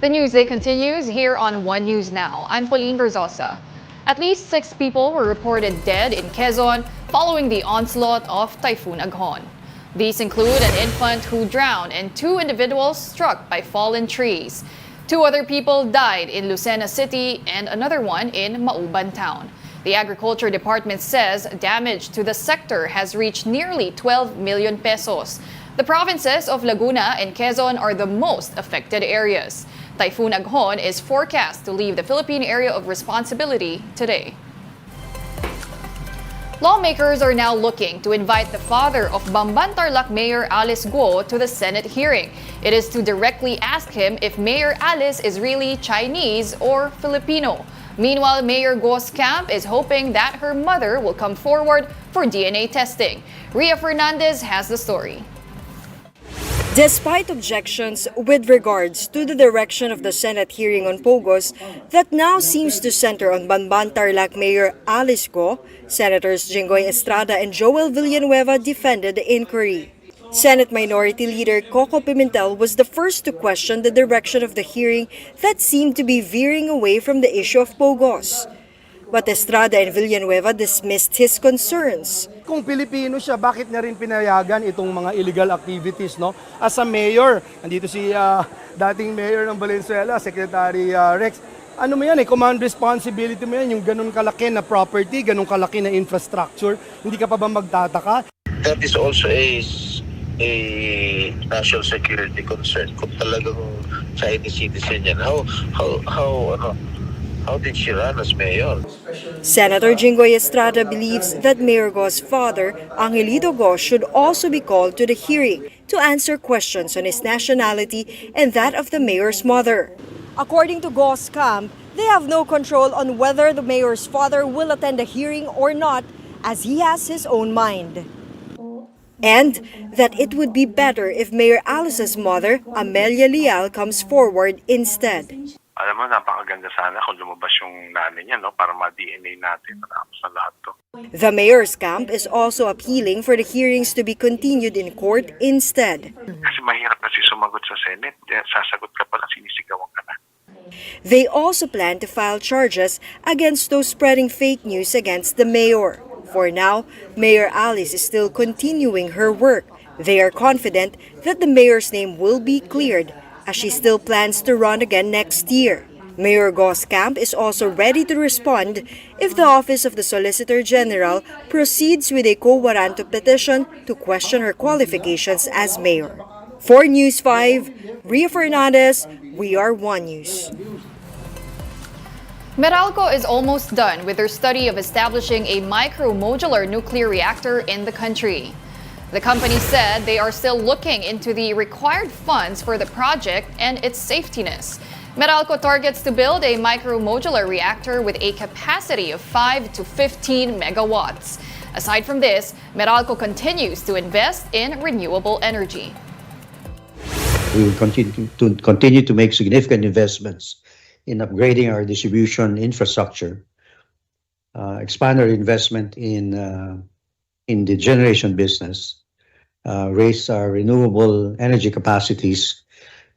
The news day continues here on One News Now. I'm Pauline Verzosa. At least 6 people were reported dead in Quezon following the onslaught of Typhoon Aghon. These include an infant who drowned and 2 individuals struck by fallen trees. 2 other people died in Lucena City and another one in Mauban Town. The Agriculture Department says damage to the sector has reached nearly 12 million pesos. The provinces of Laguna and Quezon are the most affected areas. Typhoon Aghon is forecast to leave the Philippine area of responsibility today. Lawmakers are now looking to invite the father of Bamban Tarlac Mayor Alice Guo to the Senate hearing. It is to directly ask him if Mayor Alice is really Chinese or Filipino. Meanwhile, Mayor Guo's camp is hoping that her mother will come forward for DNA testing. Ria Fernandez has the story. Despite objections with regards to the direction of the Senate hearing on Pogos that now seems to center on Bamban Tarlac Mayor Alice Go, Senators Jinggoy Estrada and Joel Villanueva defended the inquiry. Senate Minority Leader Coco Pimentel was the first to question the direction of the hearing that seemed to be veering away from the issue of Pogos. But Estrada and Villanueva dismissed his concerns. Kung Pilipino siya, bakit niya rin pinayagan itong mga illegal activities, no? As a mayor, andito si dating mayor ng Valenzuela, Secretary Rex. Ano mo yan command responsibility mo yan, yung ganun kalaki na property, ganun kalaki na infrastructure, hindi ka pa ba magtataka? That is also a national security concern. Kung talagang Chinese citizen yan, how did she run as mayor? Senator Jinggoy Estrada believes that Mayor Go's father, Angelito Go, should also be called to the hearing to answer questions on his nationality and that of the mayor's mother. According to Go's camp, they have no control on whether the mayor's father will attend the hearing or not, as he has his own mind. And that it would be better if Mayor Alice's mother, Amelia Leal, comes forward instead. Alam mo, napakaganda sana kung lumabas yung nanay niya, no? Para ma-DNA natin. Matapos na lahat to. The mayor's camp is also appealing for the hearings to be continued in court instead. Kasi mahirap kasi sumagot sa Senate. Sasagot ka pala, sinisigawan ka na. They also plan to file charges against those spreading fake news against the mayor. For now, Mayor Alice is still continuing her work. They are confident that the mayor's name will be cleared, as she still plans to run again next year. Mayor Go's camp is also ready to respond if the Office of the Solicitor General proceeds with a quo warranto petition to question her qualifications as mayor. For News 5, Ria Fernandez, we are One News. Meralco is almost done with their study of establishing a micro-modular nuclear reactor in the country. The company said they are still looking into the required funds for the project and its safetiness. Meralco targets to build a micro-modular reactor with a capacity of 5 to 15 megawatts. Aside from this, Meralco continues to invest in renewable energy. We will continue to make significant investments in upgrading our distribution infrastructure, expand our investment in the generation business, raise our renewable energy capacities,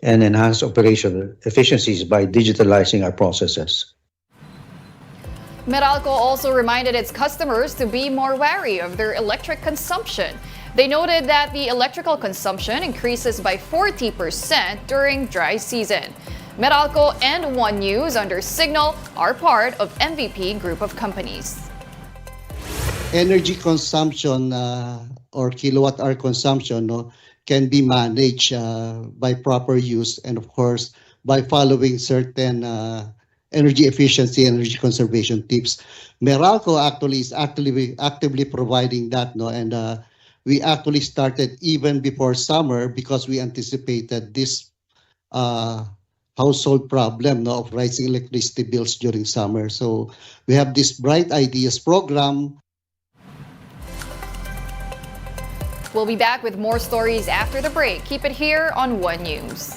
and enhance operational efficiencies by digitalizing our processes. Meralco also reminded its customers to be more wary of their electric consumption. They noted that the electrical consumption increases by 40% during dry season. Meralco and One News under Signal are part of MVP Group of Companies. Energy consumption or kilowatt hour consumption can be managed by proper use and of course by following certain energy efficiency and energy conservation tips. Meralco actually is actively providing that, and we actually started even before summer because we anticipated this household problem of rising electricity bills during summer. So we have this Bright Ideas program. We'll be back with more stories after the break. Keep it here on One News.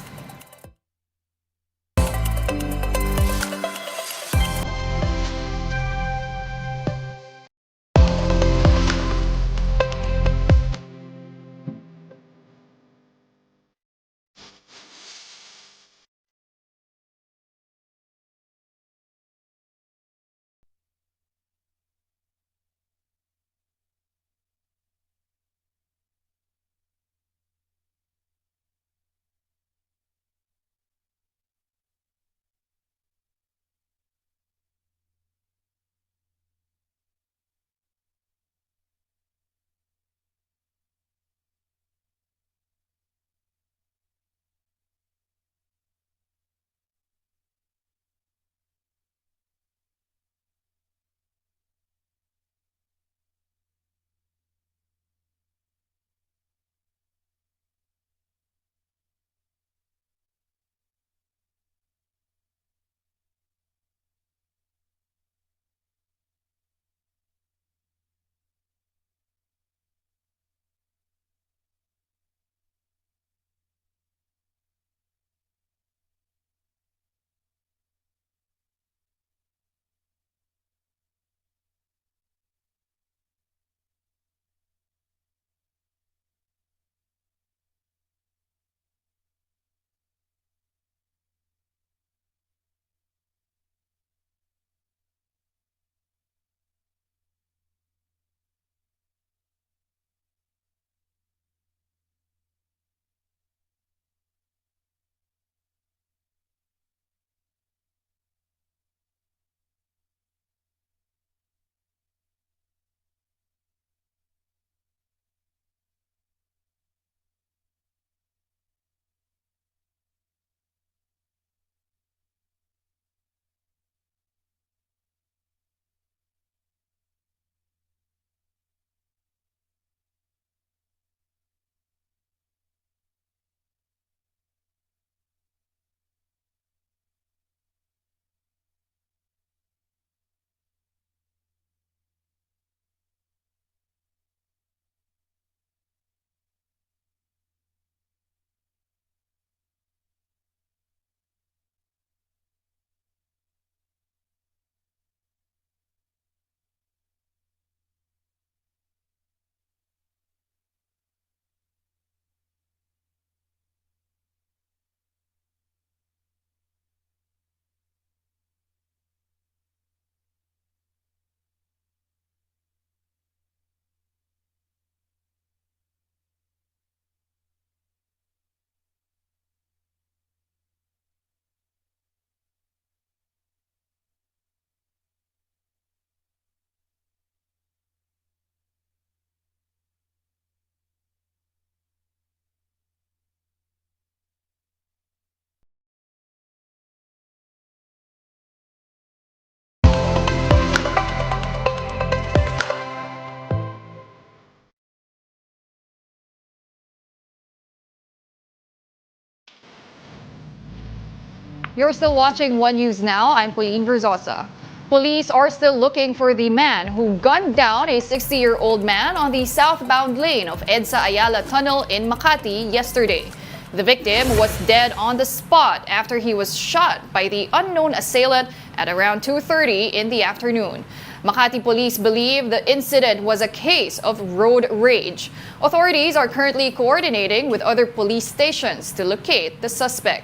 You're still watching One News Now. I'm Pauline Verzosa. Police are still looking for the man who gunned down a 60-year-old man on the southbound lane of EDSA Ayala Tunnel in Makati yesterday. The victim was dead on the spot after he was shot by the unknown assailant at around 2:30 in the afternoon. Makati police believe the incident was a case of road rage. Authorities are currently coordinating with other police stations to locate the suspect.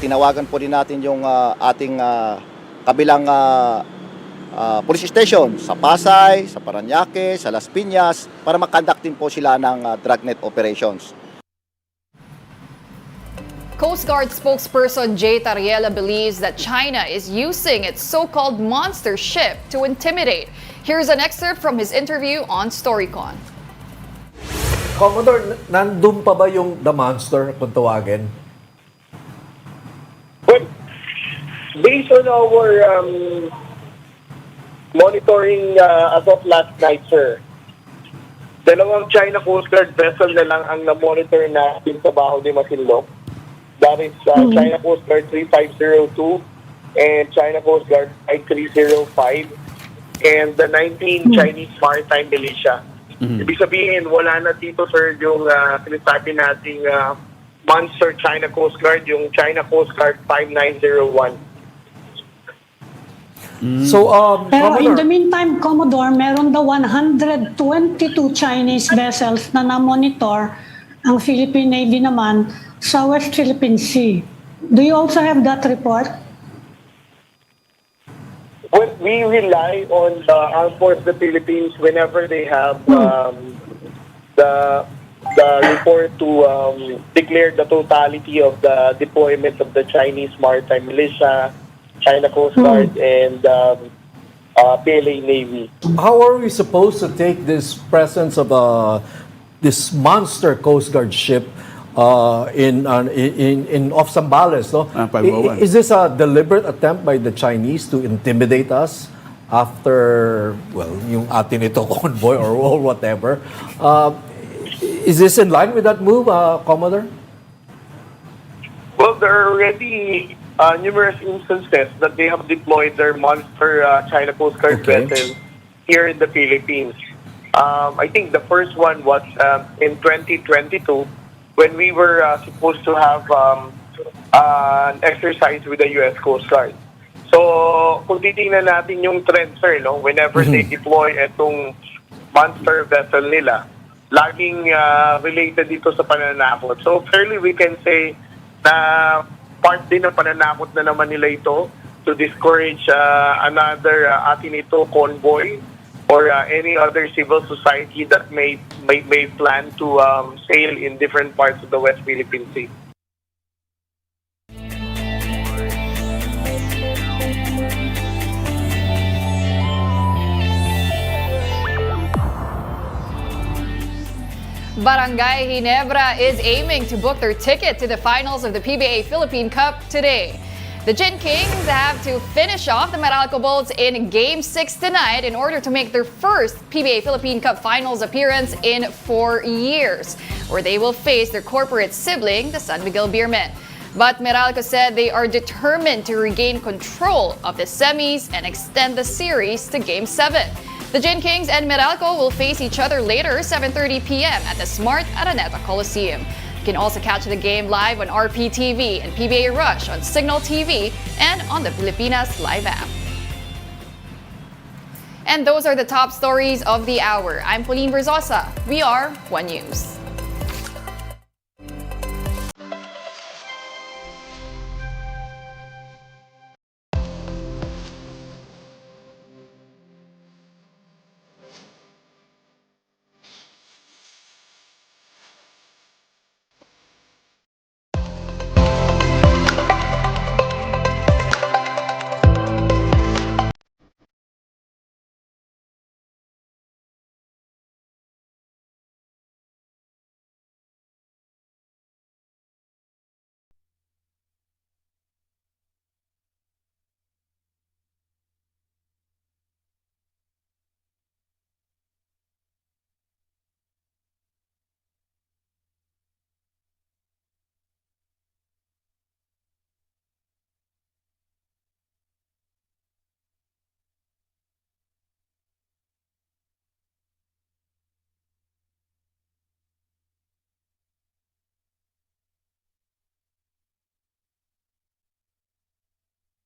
Tinawagan po din natin yung ating kabilang police station sa Pasay, sa Parañaque, sa Las Piñas para makonduct din po sila ng dragnet operations. Coast Guard spokesperson Jay Tariela believes that China is using its so-called monster ship to intimidate. Here's an excerpt from his interview on Storycon. Commodore, nandun pa ba yung The Monster kung tawagin? Well, based on our monitoring as of last night, sir, dalawang China Coast Guard vessel na lang ang na-monitor natin sa Baho de Masinloc. That is China Coast Guard 3502 and China Coast Guard 5305 and the 19 Chinese Maritime Militia. Ibig sabihin, wala na dito, sir, yung sinasabi nating monster China Coast Guard, yung China Coast Guard 5901. So, Pero in the Commodore, meantime, Commodore, meron daw 122 Chinese vessels na na-monitor. Ang Philippine Navy naman sa West Philippine Sea. Do you also have that report? Well, we rely on the Armed Forces of the Philippines whenever they have the report to declare the totality of the deployment of the Chinese Maritime Militia, China Coast Guard, and PLA Navy. how are we supposed to take this presence of this monster Coast Guard ship in off Zambales, no? Is this a deliberate attempt by the Chinese to intimidate us after, well, yung atin ito convoy or whatever? Is this in line with that move, Commodore? Well, there are already numerous instances that they have deployed their monster China Coast Guard Okay. vessels here in the Philippines. I think the first one was in 2022 when we were supposed to have an exercise with the U.S. Coast Guard. So, kung titingnan natin yung trend, sir, no, whenever they deploy itong monster vessel nila, laging related dito sa pananakot. So, fairly we can say na part din ng pananakot na naman nila ito to discourage another atin ito convoy or any other civil society that may plan to sail in different parts of the West Philippine Sea. Barangay Ginebra is aiming to book their ticket to the finals of the PBA Philippine Cup today. The Gin Kings have to finish off the Meralco Bolts in Game 6 tonight in order to make their first PBA Philippine Cup Finals appearance in 4 years, where they will face their corporate sibling, the San Miguel Beermen. But Meralco said they are determined to regain control of the semis and extend the series to Game 7. The Gin Kings and Meralco will face each other later, 7:30 p.m. at the Smart Araneta Coliseum. You can also catch the game live on RPTV and PBA Rush on Signal TV and on the Pilipinas Live app. And those are the top stories of the hour. I'm Pauline Verzosa. We are One News.